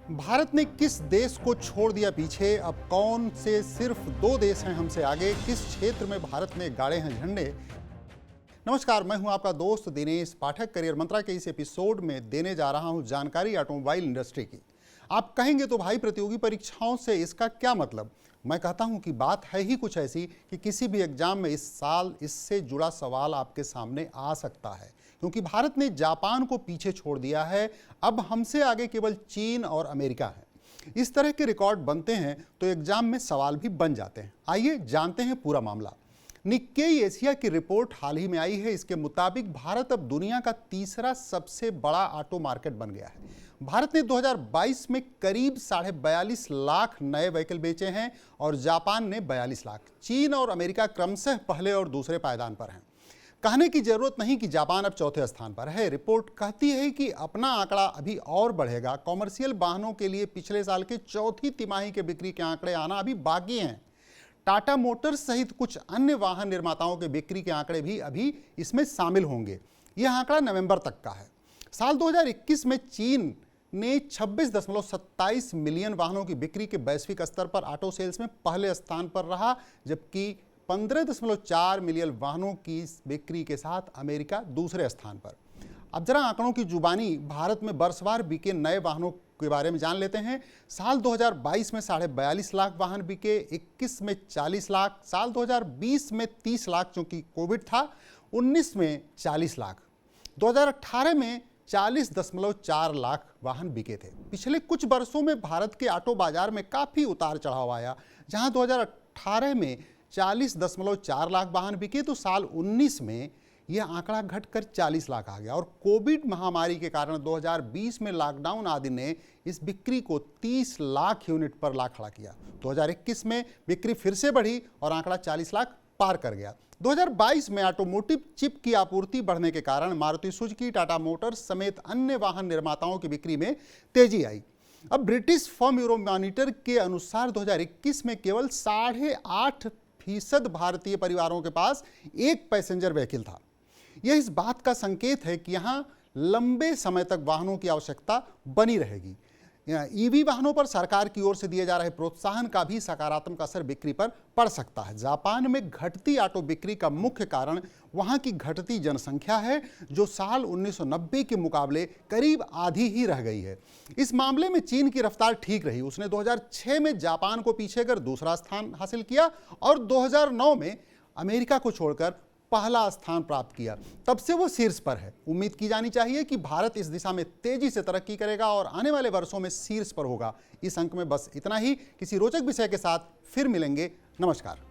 भारत ने किस देश को छोड़ दिया पीछे? अब कौन से सिर्फ दो देश हैं हमसे आगे? किस क्षेत्र में भारत ने गाड़े हैं झंडे? नमस्कार, मैं हूं आपका दोस्त दिनेश पाठक। करियर मंत्रा के इस एपिसोड में देने जा रहा हूं जानकारी ऑटोमोबाइल इंडस्ट्री की। आप कहेंगे तो भाई प्रतियोगी परीक्षाओं से इसका क्या मतलब? मैं कहता हूं कि बात है ही कुछ ऐसी कि किसी भी एग्जाम में इस साल इससे जुड़ा सवाल आपके सामने आ सकता है, क्योंकि भारत ने जापान को पीछे छोड़ दिया है। अब हमसे आगे केवल चीन और अमेरिका है। इस तरह के रिकॉर्ड बनते हैं तो एग्जाम में सवाल भी बन जाते हैं। आइए जानते हैं पूरा मामला। निक्केई एशिया की रिपोर्ट हाल ही में आई है। इसके मुताबिक भारत अब दुनिया का तीसरा सबसे बड़ा ऑटो मार्केट बन गया है। भारत ने 2022 में करीब 42.5 लाख नए व्हीकल बेचे हैं और जापान ने 42 लाख। चीन और अमेरिका क्रमशः पहले और दूसरे पायदान पर हैं। कहने की जरूरत नहीं कि जापान अब चौथे स्थान पर है। रिपोर्ट कहती है कि अपना आंकड़ा अभी और बढ़ेगा। कॉमर्शियल वाहनों के लिए पिछले साल के चौथी तिमाही के बिक्री के आंकड़े आना अभी बाकी हैं। टाटा मोटर्स सहित कुछ अन्य वाहन निर्माताओं के बिक्री के आंकड़े भी अभी इसमें शामिल होंगे। यह आंकड़ा नवंबर तक का है। साल 2021 में चीन ने 26.27 मिलियन वाहनों की बिक्री के वैश्विक स्तर पर ऑटो सेल्स में पहले स्थान पर रहा, जबकि 15.4 मिलियन वाहनों की बिक्री के साथ अमेरिका दूसरे स्थान पर। अब जरा आंकड़ों की जुबानी भारत में वर्षवार बिके नए वाहनों के बारे में जान लेते हैं। साल 2022 में 42.5 लाख वाहन बिके, 21 में 40 लाख, साल 2020 में 30 लाख चूंकि कोविड था, 19 में 40 लाख, 2018 में 40.4 लाख वाहन बिके थे। पिछले कुछ वर्षों में भारत के ऑटो बाजार में काफ़ी उतार चढ़ाव आया। जहां 2018 में 40.4 लाख वाहन बिके तो साल 19 में यह आंकड़ा घटकर 40 लाख आ गया और कोविड महामारी के कारण 2020 में लॉकडाउन आदि ने इस बिक्री को 30 लाख यूनिट पर ला खड़ा किया। 2021 में बिक्री फिर से बढ़ी और आंकड़ा 40 लाख पार कर गया। 2022 में ऑटोमोटिव चिप की आपूर्ति बढ़ने के कारण मारुति सुजुकी, टाटा मोटर्स समेत अन्य वाहन निर्माताओं की बिक्री में तेजी आई। अब ब्रिटिश फर्म यूरोमॉनिटर के अनुसार 2021 में केवल 8.5% भारतीय परिवारों के पास एक पैसेंजर व्हीकल था। यह इस बात का संकेत है कि यहाँ लंबे समय तक वाहनों की आवश्यकता बनी रहेगी। ईवी वाहनों पर सरकार की ओर से दिए जा रहे प्रोत्साहन का भी सकारात्मक असर बिक्री पर पड़ सकता है। जापान में घटती ऑटो बिक्री का मुख्य कारण वहां की घटती जनसंख्या है, जो साल 1990 के मुकाबले करीब आधी ही रह गई है। इस मामले में चीन की रफ्तार ठीक रही। उसने 2006 में जापान को पीछे कर दूसरा स्थान हासिल किया और 2009 में अमेरिका को छोड़कर पहला स्थान प्राप्त किया। तब से वो शीर्ष पर है। उम्मीद की जानी चाहिए कि भारत इस दिशा में तेजी से तरक्की करेगा और आने वाले वर्षों में शीर्ष पर होगा। इस अंक में बस इतना ही। किसी रोचक विषय के साथ फिर मिलेंगे। नमस्कार।